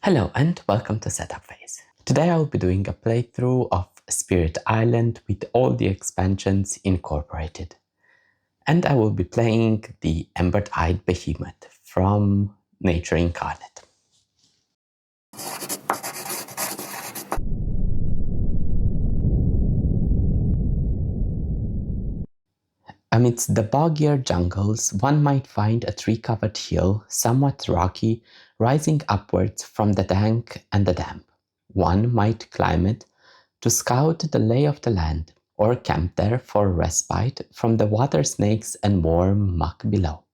Hello and welcome to Setup Phase. Today I will be doing a playthrough of Spirit Island with all the expansions incorporated. And I will be playing the Ember-Eyed Behemoth from Nature Incarnate. Amidst the boggier jungles, one might find a tree-covered hill, somewhat rocky, rising upwards from the dank and the damp. One might climb it to scout the lay of the land, or camp there for respite from the water snakes and warm muck below.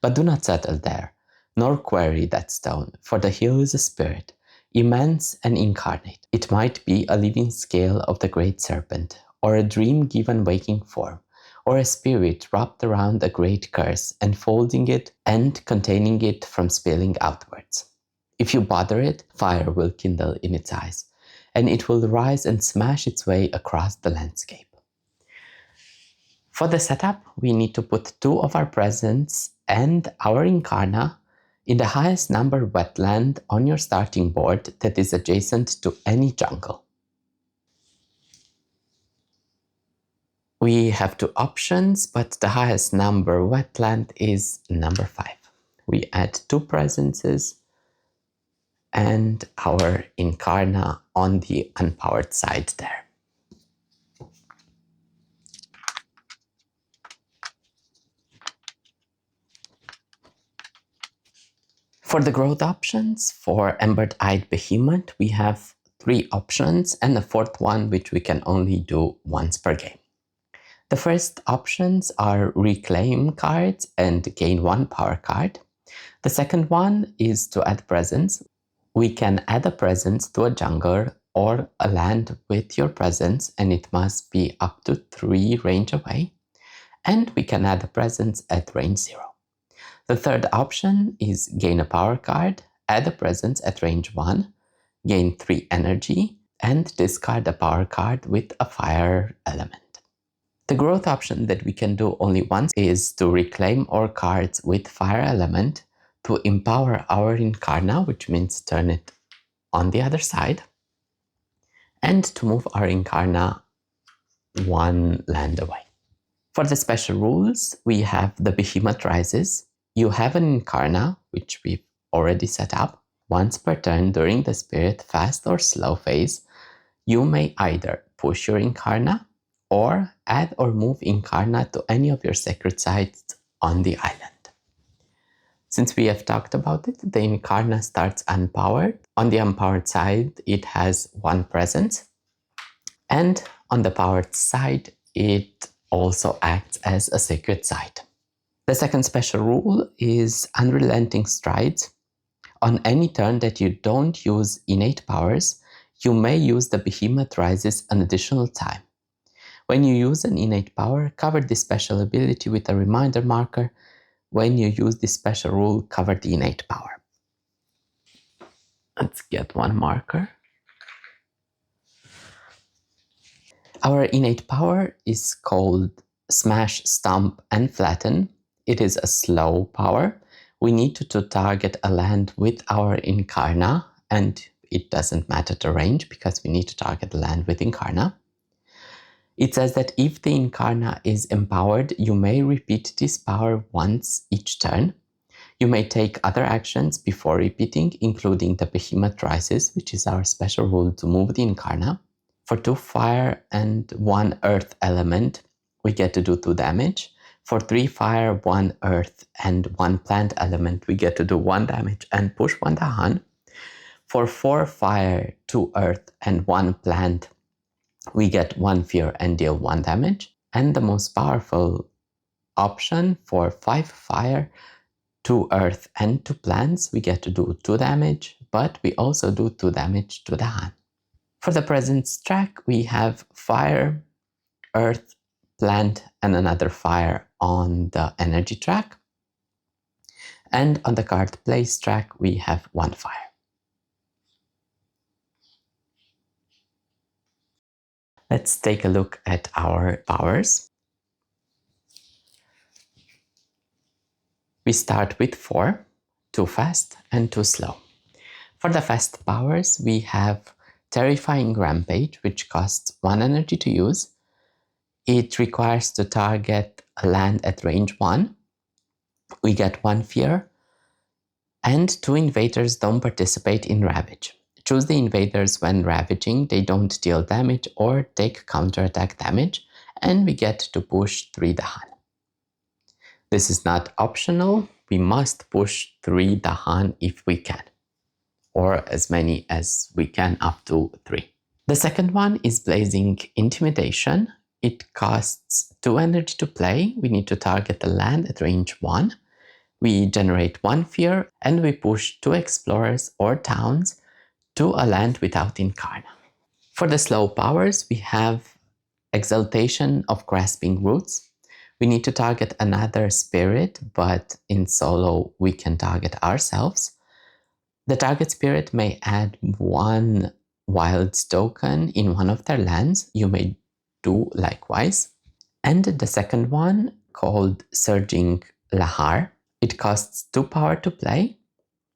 But do not settle there, nor query that stone, for the hill is a spirit, immense and incarnate. It might be a living scale of the great serpent, or a dream given waking form, or a spirit wrapped around a great curse, enfolding it and containing it from spilling outwards. If you bother it, fire will kindle in its eyes, and it will rise and smash its way across the landscape. For the setup, we need to put 2 of our presents and our Incarna in the highest number wetland on your starting board that is adjacent to any jungle. We have 2 options, but the highest number wetland is number 5. We add 2 presences and our Incarna on the unpowered side there. For the growth options, for Ember-Eyed Behemoth, we have 3 options and a 4th one which we can only do once per game. The first options are reclaim cards and gain 1 power card. The second one is to add presence. We can add a presence to a jungle or a land with your presence, and it must be up to 3 range away. And we can add a presence at range 0. The third option is gain a power card, add a presence at range 1, gain 3 energy, and discard a power card with a fire element. The growth option that we can do only once is to reclaim our cards with fire element to empower our Incarna, which means turn it on the other side, and to move our Incarna 1 land away. For the special rules, we have the Behemoth Rises. You have an Incarna, which we've already set up. Once per turn during the Spirit fast or slow phase, you may either push your Incarna or add or move Incarna to any of your sacred sites on the island. Since we have talked about it, the Incarna starts unpowered. On the unpowered side, it has 1 presence, and on the powered side, it also acts as a sacred site. The second special rule is unrelenting strides. On any turn that you don't use innate powers, you may use the Behemoth Rises an additional time. When you use an innate power, cover this special ability with a reminder marker. When you use this special rule, cover the innate power. Let's get 1 marker. Our innate power is called Smash, Stomp, and Flatten. It is a slow power. We need to target a land with our Incarna, and it doesn't matter the range because we need to target the land with Incarna. It says that if the Incarna is empowered, you may repeat this power once each turn. You may take other actions before repeating, including the Behemoth Rises, which is our special rule to move the Incarna. For 2 fire and 1 earth element, we get to do 2 damage. For 3 fire, 1 earth, and 1 plant element, we get to do 1 damage and push 1 down. For 4 fire, 2 earth, and 1 plant, we get 1 fear and deal 1 damage. And the most powerful option, for 5 fire, 2 earth, and 2 plants, we get to do 2 damage, but we also do 2 damage to the hand. For the presence track, we have fire, earth, plant, and another fire on the energy track. And on the card place track, we have 1 fire. Let's take a look at our powers. We start with 4, 2 fast and 2 slow. For the fast powers, we have Terrifying Rampage, which costs 1 energy to use. It requires to target a land at range 1. We get 1 fear. And 2 invaders don't participate in Ravage. Choose the invaders when ravaging. They don't deal damage or take counterattack damage. And we get to push 3 Dahan. This is not optional. We must push 3 Dahan if we can, or as many as we can, up to 3. The second one is Blazing Intimidation. It costs 2 energy to play. We need to target a land at range 1. We generate 1 fear and we push 2 explorers or towns to a land without Incarna. For the slow powers, we have Exaltation of Grasping Roots. We need to target another spirit, but in solo we can target ourselves. The target spirit may add 1 wild token in one of their lands. You may do likewise. And the second one, called Surging Lahar, it costs 2 power to play.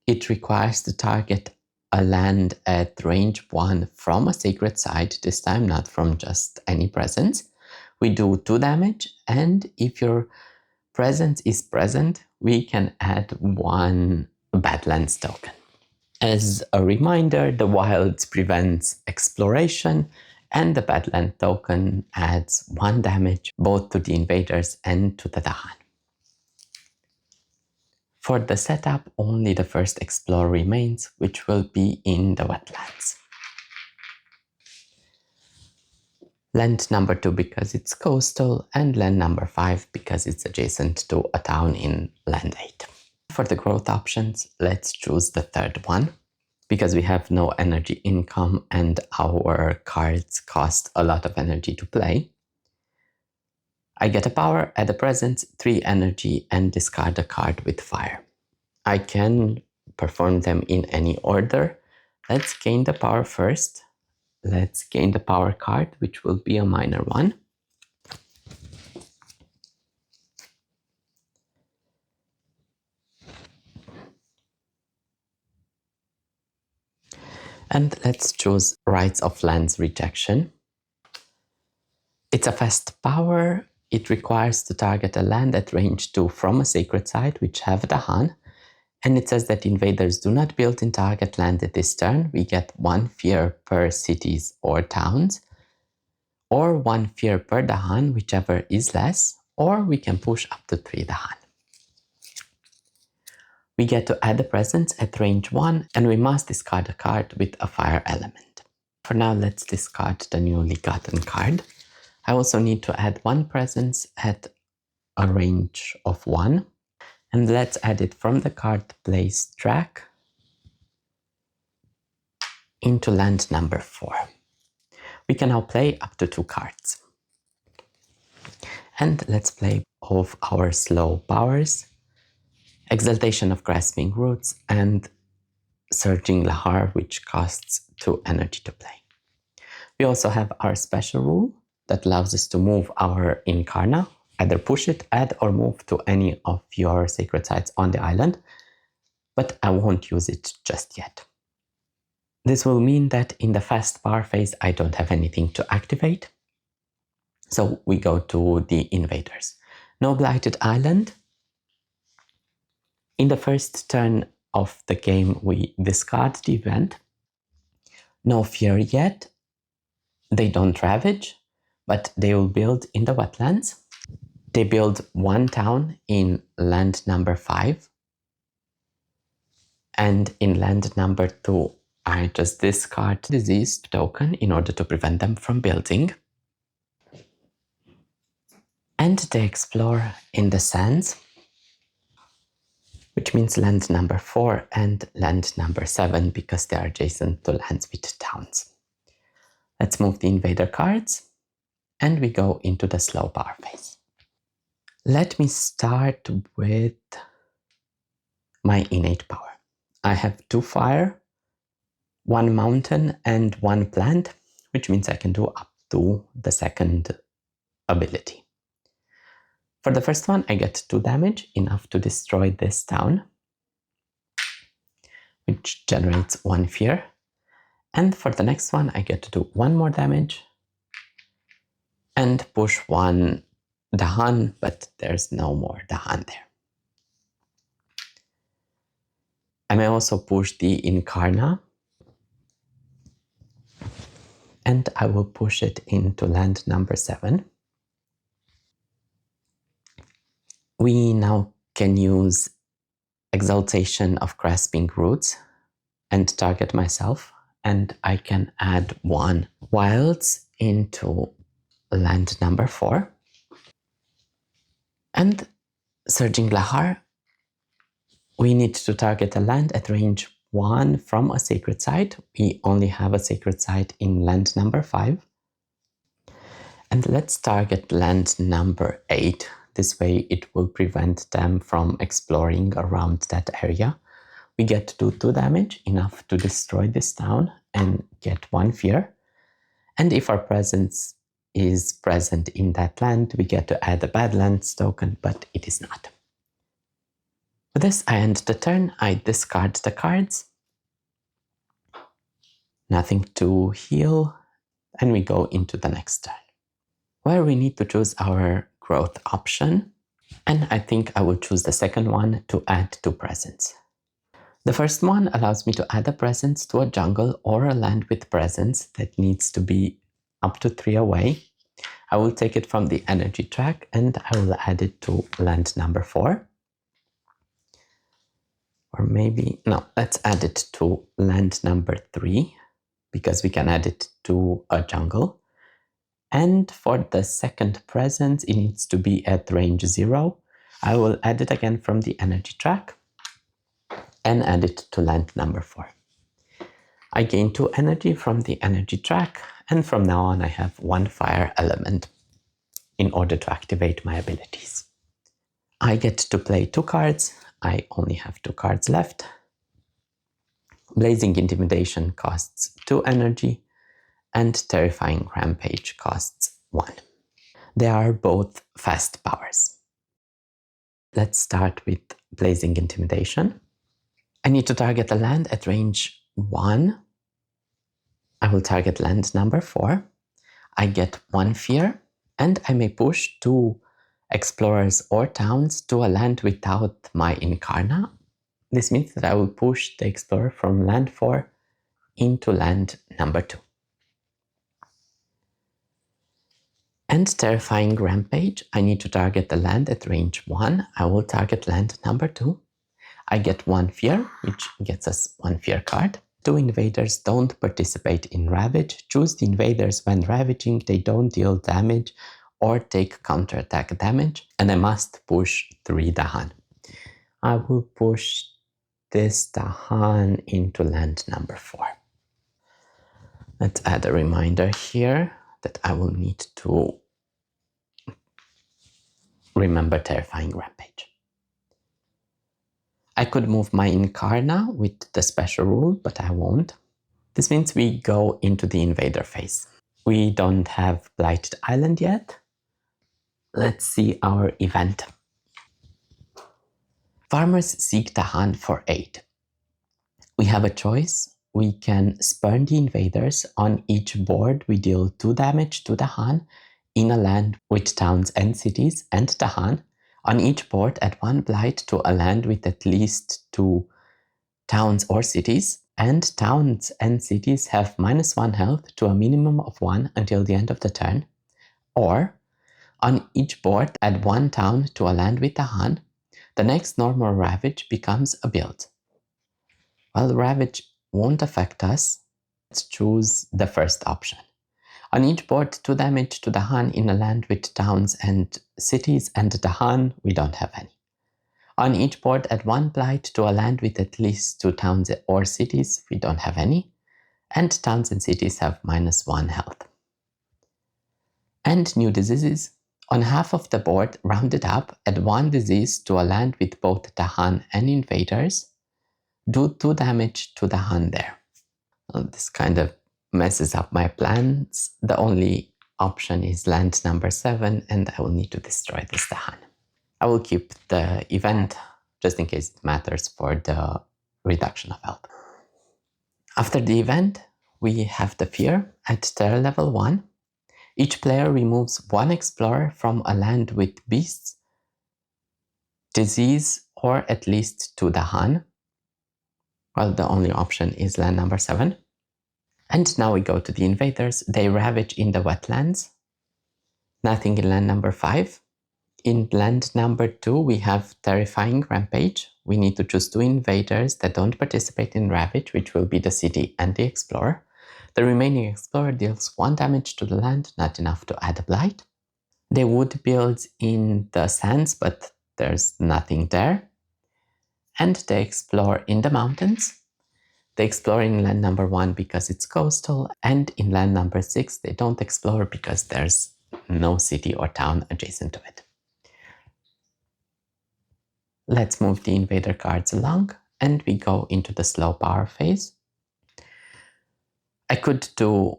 It requires to target a land at range 1 from a sacred site, this time not from just any presence. We do 2 damage, and if your presence is present, we can add 1 Badlands token. As a reminder, the Wilds prevents exploration, and the Badland token adds 1 damage both to the invaders and to the Dahan. For the setup, only the first Explorer remains, which will be in the wetlands. Land number 2 because it's coastal, and land number 5 because it's adjacent to a town in land 8. For the growth options, let's choose the third one, because we have no energy income and our cards cost a lot of energy to play. I get a power, add a presence, 3 energy, and discard a card with fire. I can perform them in any order. Let's gain the power first. Let's gain the power card, which will be a minor one. And let's choose Rights of Lands Rejection. It's a fast power. It requires to target a land at range 2 from a sacred site, which have Dahan. And it says that invaders do not build in target land at this turn. We get 1 fear per cities or towns, or 1 fear per Dahan, whichever is less, or we can push up to 3 Dahan. We get to add a presence at range 1, and we must discard a card with a fire element. For now, let's discard the newly gotten card. I also need to add 1 presence at a range of 1. And let's add it from the card place track into land number 4. We can now play up to 2 cards. And let's play all of our slow powers, Exaltation of Grasping Roots and Surging Lahar, which costs 2 energy to play. We also have our special rule that allows us to move our Incarna, either push it, add, or move to any of your sacred sites on the island, but I won't use it just yet. This will mean that in the fast power phase, I don't have anything to activate. So we go to the invaders. No Blighted Island. In the first turn of the game, we discard the event. No fear yet. They don't ravage, but they will build in the wetlands. They build 1 town in land number 5. And in land number 2, I just discard disease token in order to prevent them from building. And they explore in the sands, which means land number 4 and land number 7 because they are adjacent to lands with towns. Let's move the invader cards and we go into the slow power phase. Let me start with my innate power. I have 2 fire, 1 mountain and 1 plant, which means I can do up to the second ability. For the first one, I get 2 damage, enough to destroy this town. which generates 1 fear. And for the next one, I get to do 1 more damage and push 1 Dahan, but there's no more Dahan there. I may also push the Incarna, and I will push it into land number 7. We now can use Exaltation of Grasping Roots and target myself, and I can add 1 Wilds into land number 4. And Surging Lahar, we need to target a land at range 1 from a sacred site. We only have a sacred site in land number 5. And let's target land number 8. This way it will prevent them from exploring around that area. We get to do 2 damage, enough to destroy this town and get 1 fear. And if our presence is present in that land, we get to add a Badlands token, but it is not. With this, I end the turn. I discard the cards. Nothing to heal. And we go into the next turn, where we need to choose our growth option. And I think I will choose the second one to add 2 presence. The first one allows me to add a presence to a jungle or a land with presence that needs to be up to 3 away. I will take it from the energy track and I will add it to land number 4. Or maybe, no, let's add it to land number 3 because we can add it to a jungle. And for the second presence, it needs to be at range 0. I will add it again from the energy track and add it to land number 4. I gain 2 energy from the energy track, and from now on I have 1 fire element in order to activate my abilities. I get to play 2 cards. I only have 2 cards left. Blazing Intimidation costs 2 energy, and Terrifying Rampage costs 1. They are both fast powers. Let's start with Blazing Intimidation. I need to target a land at range 1. I will target land number 4. I get 1 fear, and I may push 2 explorers or towns to a land without my Incarna. This means that I will push the explorer from land 4 into land number 2. And Terrifying Rampage, I need to target the land at range 1. I will target land number 2. I get 1 fear, which gets us 1 fear card. 2 invaders don't participate in Ravage. Choose the invaders when ravaging. They don't deal damage or take counterattack damage. And I must push 3 Dahan. I will push this Dahan into land number 4. Let's add a reminder here that I will need to remember Terrifying Rampage. I could move my Incarna with the special rule, but I won't. This means we go into the invader phase. We don't have Blighted Island yet. Let's see our event. Farmers seek Dahan for aid. We have a choice. We can spurn the invaders. On each board, we deal 2 damage to Dahan in a land with towns and cities and Dahan. On each board, add 1 blight to a land with at least 2 towns or cities, and towns and cities have -1 health to a minimum of 1 until the end of the turn. Or, on each board, add 1 town to a land with Dahan. The next normal Ravage becomes a build. While Ravage won't affect us, let's choose the first option. On each board, 2 damage to Dahan in a land with towns and cities, and Dahan, we don't have any. On each board, add 1 blight to a land with at least 2 towns or cities, we don't have any. And towns and cities have -1 health. And new diseases. On half of the board, rounded up, add 1 disease to a land with both Dahan and invaders. Do 2 damage to Dahan there. Well, this kind of messes up my plans. The only option is land number 7, and I will need to destroy this Dahan. I will keep the event just in case it matters for the reduction of health. After the event, we have the fear at terror level 1. Each player removes one explorer from a land with beasts, disease, or at least to the Han. Well, the only option is land number 7. And now we go to the invaders. They ravage in the wetlands. Nothing in land number 5. In land number 2, we have terrifying rampage. We need to choose 2 invaders that don't participate in ravage, which will be the city and the explorer. The remaining explorer deals 1 damage to the land, not enough to add a blight. They would build in the sands, but there's nothing there. And they explore in the mountains. They explore in land number 1 because it's coastal, and in land number 6 they don't explore because there's no city or town adjacent to it. Let's move the invader cards along, and we go into the slow power phase. I could do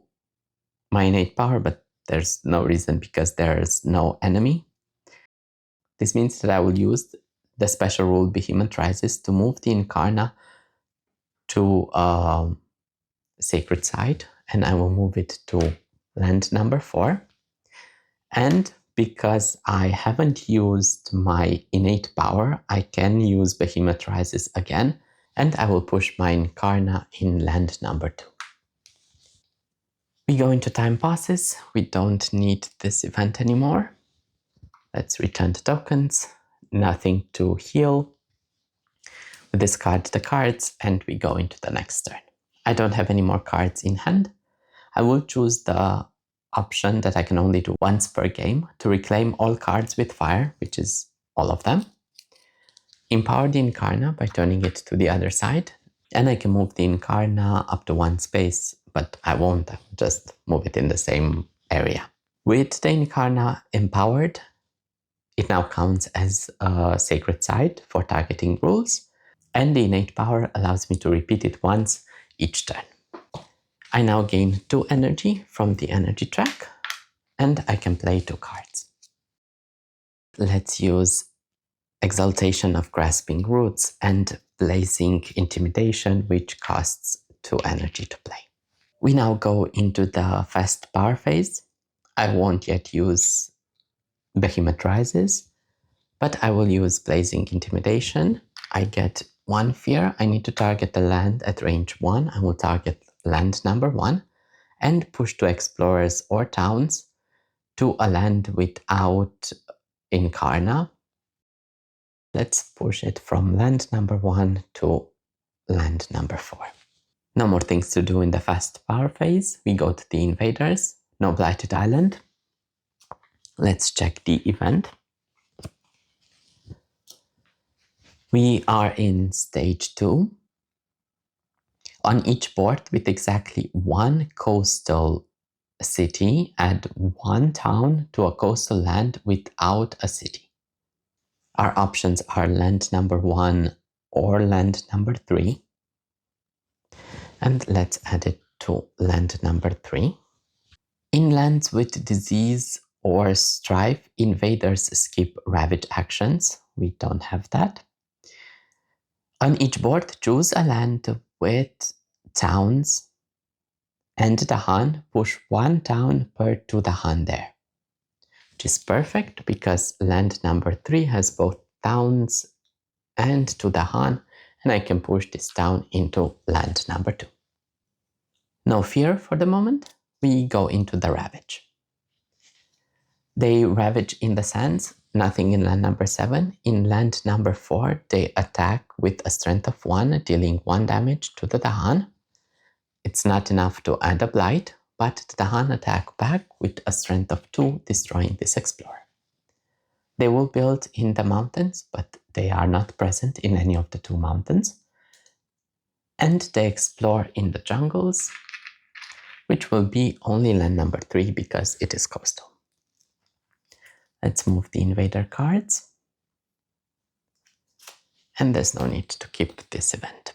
my innate power, but there's no reason because there's no enemy. This means that I will use the special rule Behemoth Rises to move the Incarna to a sacred site, and I will move it to land number 4. And because I haven't used my innate power, I can use Behemoth Rises again, and I will push my Incarna in land number 2. We go into time passes. We don't need this event anymore. Let's return the tokens. Nothing to heal. We discard the cards and we go into the next turn. I don't have any more cards in hand. I will choose the option that I can only do once per game to reclaim all cards with fire, which is all of them. Empower the Incarna by turning it to the other side, and I can move the Incarna up to 1 space, but I won't, I'll just move it in the same area. With the Incarna empowered, it now counts as a sacred site for targeting rules, and the innate power allows me to repeat it once each turn. I now gain 2 energy from the energy track, and I can play 2 cards. Let's use Exaltation of Grasping Roots and Blazing Intimidation, which costs 2 energy to play. We now go into the fast power phase. I won't yet use Behemoth Rises, but I will use Blazing Intimidation. I get 1 fear. I need to target the land at range 1. I will target land number 1 and push 2 explorers or towns to a land without Incarna. Let's push it from land number 1 to land number 4. No more things to do in the fast power phase. We go to the invaders. No blighted island. Let's check the event. We are in stage 2. On each board with exactly 1 coastal city, add 1 town to a coastal land without a city. Our options are land number 1 or land number 3. And let's add it to land number 3. In lands with disease or strife, invaders skip ravage actions. We don't have that. On each board, choose a land with towns, and the Han, push 1 town per to the Han there. Which is perfect because land number 3 has both towns and to the Han, and I can push this town into land number 2. No fear for the moment. We go into the ravage. They ravage in the sands, nothing in land number 7. In land number 4, they attack with a strength of 1, dealing 1 damage to the Dahan. It's not enough to add a blight, but the Dahan attack back with a strength of 2, destroying this explorer. They will build in the mountains, but they are not present in any of the 2 mountains. And they explore in the jungles, which will be only land number 3 because it is coastal. Let's move the invader cards. And there's no need to keep this event.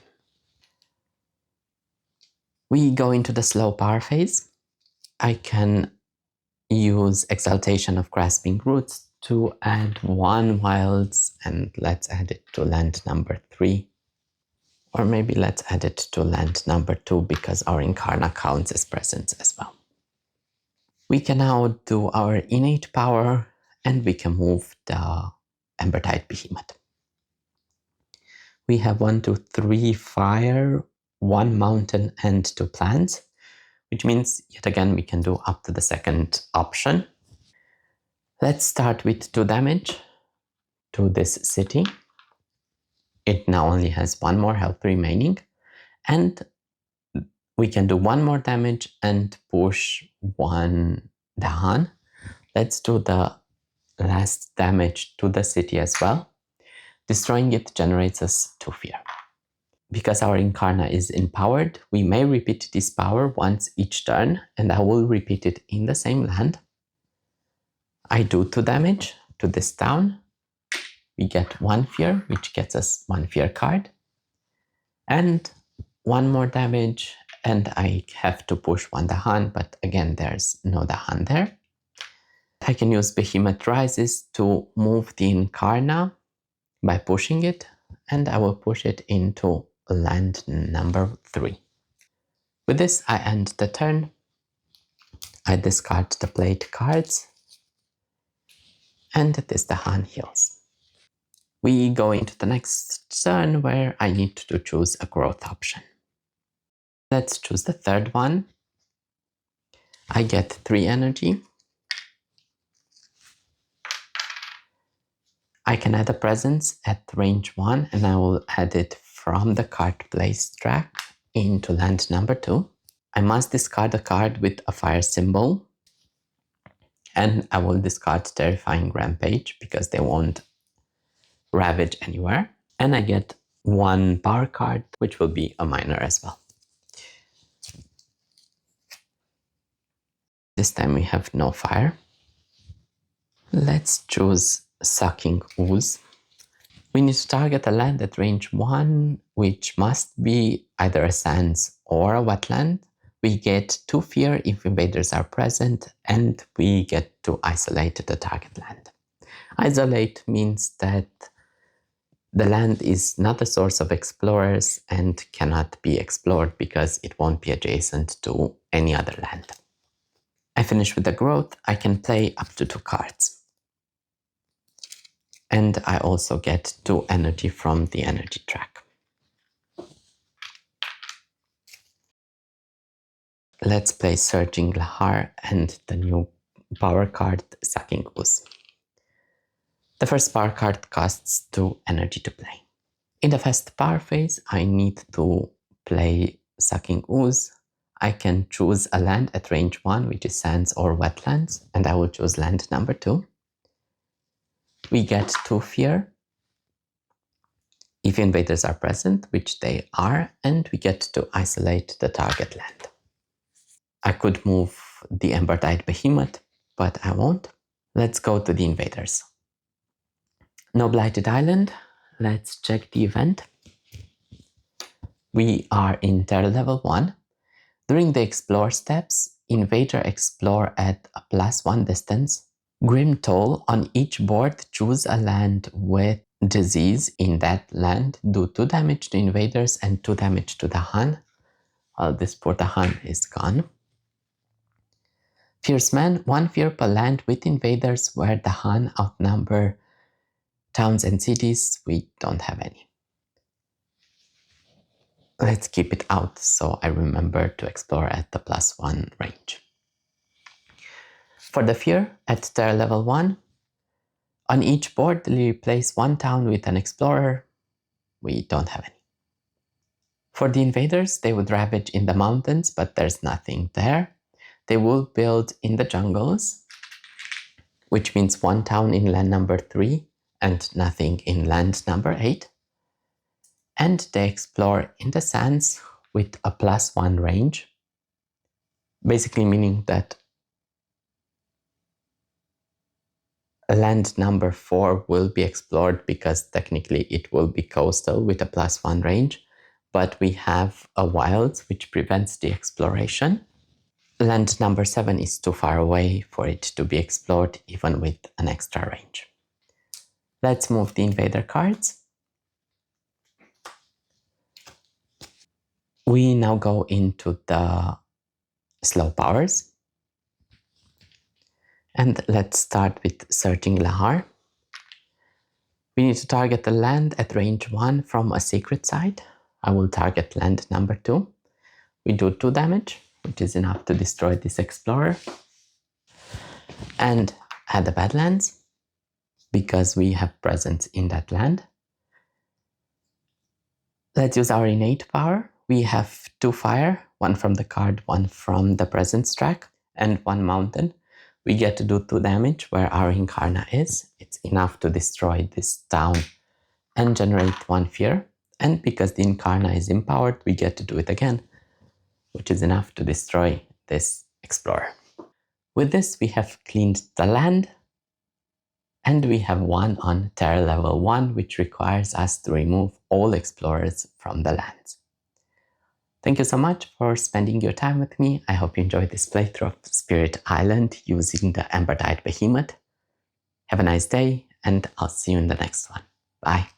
We go into the slow power phase. I can use Exaltation of Grasping Roots to add 1 wilds, and let's add it to land number 3. Or maybe let's add it to land number 2 because our Incarna counts as presence as well. We can now do our innate power and we can move the Ember-Eyed Behemoth. We have 1, 2, 3 fire, 1 mountain and 2 plants, which means yet again we can do up to the second option. Let's start with 2 damage to this city. It now only has 1 more health remaining, and we can do 1 more damage and push 1 down. Let's do the last damage to the city as well. Destroying it generates us 2 fear. Because our Incarna is empowered, we may repeat this power once each turn, and I will repeat it in the same land. I do 2 damage to this town. We get 1 fear, which gets us 1 fear card. And 1 more damage, and I have to push 1 Dahan, but again, there's no Dahan there. I can use Behemoth Rises to move the Incarna by pushing it, and I will push it into land number 3. With this, I end the turn. I discard the played cards, and this Dahan heals. We go into the next turn where I need to choose a growth option. Let's choose the third one. I get 3 energy. I can add a presence at range 1, and I will add it from the card place track into land number 2. I must discard a card with a fire symbol, and I will discard Terrifying Rampage because they won't ravage anywhere. And I get 1 power card, which will be a minor as well. This time we have no fire. Let's choose Sucking Ooze. We need to target a land at range 1, which must be either a sands or a wetland. We get 2 fear if invaders are present, and we get to isolate the target land. Isolate means that the land is not a source of explorers and cannot be explored because it won't be adjacent to any other land. I finish with the growth. I can play up to 2 cards. And I also get 2 energy from the energy track. Let's play Surging Lahar and the new power card Sucking Ooze. The first power card costs 2 energy to play. In the fast power phase, I need to play Sucking Ooze. I can choose a land at range 1, which is sands or wetlands, and I will choose land number 2. We get 2 fear if invaders are present, which they are, and we get to isolate the target land. I could move the Ember-Eyed Behemoth, but I won't. Let's go to the invaders. No Blighted Island. Let's check the event. We are in Terra level 1. During the explore steps, invader explore at a +1 distance. Grim Toll. On each board, choose a land with disease in that land. Do 2 damage to invaders and 2 damage to the Han. This poor Han is gone. Fierce Man. 1 fear per land with invaders where the Han outnumber towns and cities. We don't have any. Let's keep it out so I remember to explore at the +1 range. For the fear, at Terra level 1, on each board replace 1 town with an explorer. We don't have any. For the invaders, they would ravage in the mountains, but there's nothing there. They will build in the jungles, which means 1 town in land number 3 and nothing in land number 8. And they explore in the sands with a +1 range, basically meaning that land number 4 will be explored because technically it will be coastal with a +1 range, but we have a wild which prevents the exploration. Land number 7 is too far away for it to be explored even with an extra range. Let's move the invader cards. We now go into the slow powers. And let's start with searching Lahar. We need to target the land at range 1 from a sacred site. I will target land number 2. We do 2 damage, which is enough to destroy this explorer. And add the Badlands, because we have presence in that land. Let's use our innate power. We have 2 fire, 1 from the card, 1 from the presence track, and 1 mountain. We get to do 2 damage where our Incarna is. It's enough to destroy this town and generate 1 fear. And because the Incarna is empowered, we get to do it again, which is enough to destroy this explorer. With this, we have cleaned the land, and we have 1 on terror level 1, which requires us to remove all explorers from the lands. Thank you so much for spending your time with me. I hope you enjoyed this playthrough of Spirit Island using the Ember-Eyed Behemoth. Have a nice day, and I'll see you in the next one. Bye.